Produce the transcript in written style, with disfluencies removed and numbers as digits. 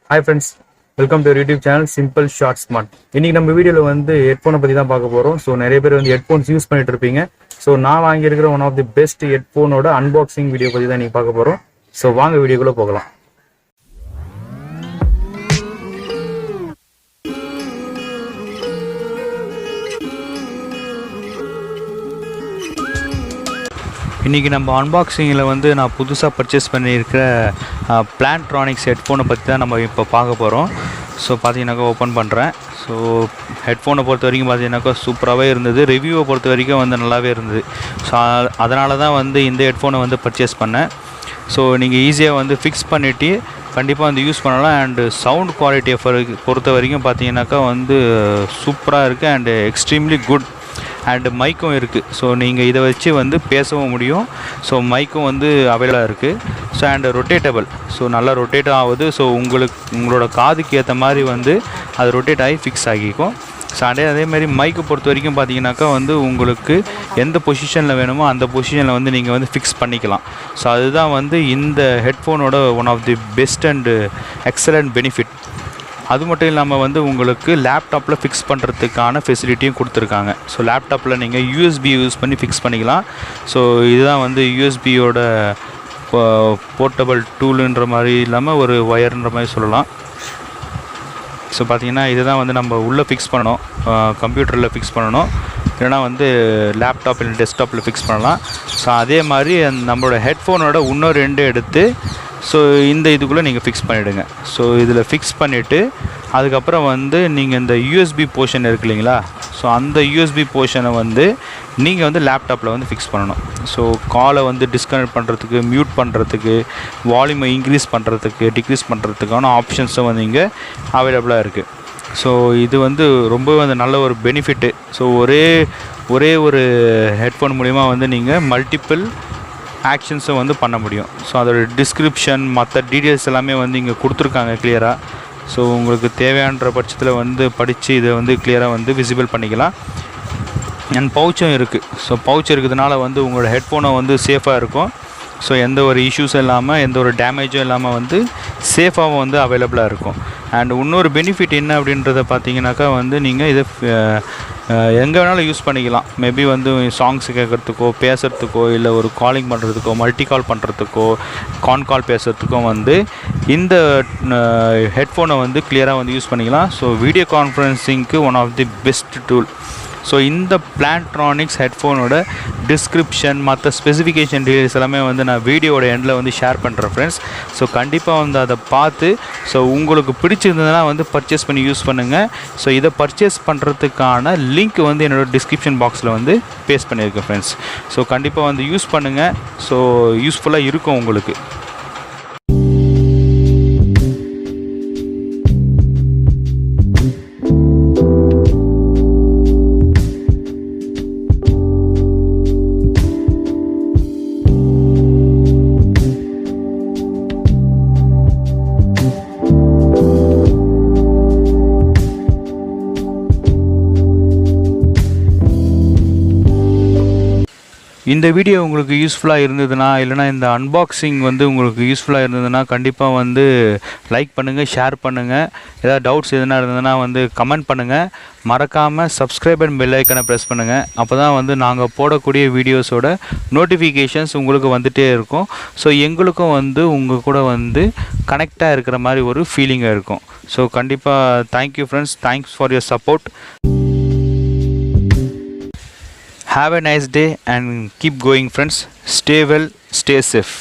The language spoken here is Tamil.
Hi friends, welcome to our YouTube channel Simple Short Smart. இன்னைக்கு நம்ம வீடியோல வந்து ஹெட்ஃபோனை பத்தி தான் பார்க்க போறோம். ஸோ நிறைய பேர் வந்து ஹெட்ஃபோன்ஸ் யூஸ் பண்ணிட்டு இருப்பீங்க. ஸோ நான் வாங்கியிருக்கிற ஒன் ஆஃப் தி பெஸ்ட் ஹெட்ஃபோனோட அன்பாக்சிங் வீடியோ பத்தி தான் நீங்க பார்க்க போறோம். ஸோ வாங்க வீடியோக்குள்ள போகலாம். இன்றைக்கி நம்ம அன்பாக்சிங்கில் வந்து நான் புதுசாக பர்ச்சேஸ் பண்ணியிருக்கிற பிளான்ட்ரானிக்ஸ் ஹெட்ஃபோனை பற்றி தான் நம்ம இப்போ பார்க்க போகிறோம். ஸோ பார்த்தீங்கன்னாக்கா ஓப்பன் பண்ணுறேன். ஸோ ஹெட்ஃபோனை பொறுத்த வரைக்கும் பார்த்தீங்கன்னாக்கா சூப்பராகவே இருந்தது. ரிவ்யூவை பொறுத்த வரைக்கும் வந்து நல்லாவே இருந்தது. ஸோ அதனால தான் வந்து இந்த ஹெட்ஃபோனை வந்து பர்ச்சேஸ் பண்ணேன். ஸோ நீங்கள் ஈஸியாக வந்து ஃபிக்ஸ் பண்ணிவிட்டு கண்டிப்பாக வந்து யூஸ் பண்ணலாம். அண்டு சவுண்ட் குவாலிட்டியை பொறுத்த வரைக்கும் பார்த்தீங்கன்னாக்கா வந்து சூப்பராக இருக்குது அண்டு எக்ஸ்ட்ரீம்லி குட். அண்டு மைக்கும் இருக்குது. ஸோ நீங்கள் இதை வச்சு வந்து பேசவும் முடியும். ஸோ மைக்கும் வந்து அவைலபிளாக இருக்குது. So and rotatable. ஸோ நல்லா ரொட்டேட் ஆகுது. ஸோ உங்களோட காதுக்கு ஏற்ற மாதிரி வந்து அது ரொட்டேட் ஆகி ஃபிக்ஸ் ஆகிக்கும். ஸோ அதேமாதிரி மைக்கை பொறுத்த வரைக்கும் பார்த்தீங்கன்னாக்கா வந்து உங்களுக்கு எந்த பொசிஷனில் வேணுமோ அந்த பொசிஷனில் வந்து நீங்கள் வந்து ஃபிக்ஸ் பண்ணிக்கலாம். ஸோ அதுதான் வந்து இந்த ஹெட்ஃபோனோட one of the best and excellent benefit. அது மட்டும் இல்லாமல் வந்து உங்களுக்கு லேப்டாப்பில் ஃபிக்ஸ் பண்ணுறதுக்கான ஃபெசிலிட்டியும் கொடுத்துருக்காங்க. ஸோ லேப்டாப்பில் நீங்கள் யூஎஸ்பி யூஸ் பண்ணி ஃபிக்ஸ் பண்ணிக்கலாம். ஸோ இதுதான் வந்து யூஎஸ்பியோட போர்ட்டபிள் டூலுன்ற மாதிரி இல்லாமல் ஒரு ஒயர்ன்ற மாதிரி சொல்லலாம். ஸோ பார்த்திங்கன்னா இதுதான் வந்து நம்ம உள்ளே ஃபிக்ஸ் பண்ணணும், கம்ப்யூட்டரில் ஃபிக்ஸ் பண்ணணும், இல்லைனா வந்து லேப்டாப் இல்லை டெஸ்க்டாப்பில் ஃபிக்ஸ் பண்ணலாம். ஸோ அதே மாதிரி நம்மளோட ஹெட்ஃபோனோட இன்னும் 2 எடுத்து ஸோ இந்த இதுக்குள்ளே நீங்கள் ஃபிக்ஸ் பண்ணிவிடுங்க. ஸோ இதில் ஃபிக்ஸ் பண்ணிவிட்டு அதுக்கப்புறம் வந்து நீங்கள் இந்த யூஎஸ்பி போர்ஷன் இருக்கு இல்லைங்களா, ஸோ அந்த யூஎஸ்பி போர்ஷனை வந்து நீங்கள் வந்து லேப்டாப்பில் வந்து ஃபிக்ஸ் பண்ணணும். ஸோ காலை வந்து டிஸ்கனெக்ட் பண்ணுறதுக்கு, மியூட் பண்ணுறதுக்கு, வால்யூமை இன்க்ரீஸ் பண்ணுறதுக்கு, டிக்ரீஸ் பண்ணுறதுக்கான ஆப்ஷன்ஸும் வந்து இங்கே அவைலபிளாக இருக்குது. ஸோ இது வந்து ரொம்ப வந்து நல்ல ஒரு பெனிஃபிட்டு. ஸோ ஒரே ஒரு ஹெட்ஃபோன் மூலிமா வந்து நீங்கள் மல்டிபிள் ஆக்ஷன்ஸை வந்து பண்ண முடியும். ஸோ அதோட டிஸ்கிரிப்ஷன் மற்ற டீட்டெயில்ஸ் எல்லாமே வந்து இங்கே கொடுத்துருக்காங்க கிளியராக. ஸோ உங்களுக்கு தேவையான பட்சத்தில் வந்து படித்து இதை வந்து கிளியராக வந்து விசிபிள் பண்ணிக்கலாம். அண்ட் பவுச்சும் இருக்குது. ஸோ பவுச் இருக்கிறதுனால வந்து உங்களோட ஹெட்ஃபோனை வந்து சேஃபாக இருக்கும். ஸோ எந்த ஒரு இஷ்யூஸும் இல்லாமல், எந்த ஒரு டேமேஜும் இல்லாமல் வந்து சேஃபாகவும் வந்து அவைலபிளாக இருக்கும். அண்ட் இன்னொரு பெனிஃபிட் என்ன அப்படின்றத பார்த்தீங்கன்னாக்கா வந்து நீங்கள் இதை எங்கே வேணாலும் யூஸ் பண்ணிக்கலாம். மேபி வந்து சாங்ஸ் கேட்குறதுக்கோ, பேசுகிறதுக்கோ, இல்லை ஒரு காலிங் பண்ணுறதுக்கோ, மல்டி கால் பண்ணுறதுக்கோ, கால் பேசுகிறதுக்கும் வந்து இந்த ஹெட்ஃபோனை வந்து கிளியராக வந்து யூஸ் பண்ணிக்கலாம். ஸோ வீடியோ கான்ஃபரன்சிங்க்கு one of the best tool. So இந்த பிளான்ட்ரானிக்ஸ் ஹெட்ஃபோனோட டிஸ்கிரிப்ஷன் மற்ற ஸ்பெசிஃபிகேஷன் டீடைல்ஸ் எல்லாமே வந்து நான் வீடியோட எண்டில் வந்து ஷேர் பண்ணுறேன் ஃப்ரெண்ட்ஸ். ஸோ கண்டிப்பாக வந்து அதை பார்த்து ஸோ உங்களுக்கு பிடிச்சிருந்ததுன்னா வந்து பர்ச்சேஸ் பண்ணி யூஸ் பண்ணுங்கள். ஸோ இதை பர்ச்சேஸ் பண்ணுறதுக்கான லிங்க் வந்து என்னோடய டிஸ்கிரிப்ஷன் பாக்ஸில் வந்து பேஸ்ட் பண்ணியிருக்கேன் ஃப்ரெண்ட்ஸ். ஸோ கண்டிப்பாக வந்து யூஸ் பண்ணுங்கள். ஸோ யூஸ்ஃபுல்லாக இருக்கும் உங்களுக்கு. இந்த வீடியோ உங்களுக்கு யூஸ்ஃபுல்லாக இருந்ததுன்னா, இல்லைனா இந்த அன்பாக்சிங் வந்து உங்களுக்கு யூஸ்ஃபுல்லாக இருந்ததுன்னா கண்டிப்பாக வந்து லைக் பண்ணுங்கள், ஷேர் பண்ணுங்கள். ஏதாவது டவுட்ஸ் எதுனா இருந்ததுன்னா வந்து கமெண்ட் பண்ணுங்கள். மறக்காமல் சப்ஸ்கிரைப் அண்ட் பெல் ஐக்கனை ப்ரெஸ் பண்ணுங்கள். அப்போ தான் வந்து நாங்கள் போடக்கூடிய வீடியோஸோட நோட்டிஃபிகேஷன்ஸ் உங்களுக்கு வந்துகிட்டே இருக்கும். ஸோ எங்களுக்கும் வந்து உங்கள் கூட வந்து கனெக்டாக இருக்கிற மாதிரி ஒரு ஃபீலிங்காக இருக்கும். ஸோ கண்டிப்பாக thank you friends. Thanks for your support. Have a nice day and keep going friends. Stay well, stay safe.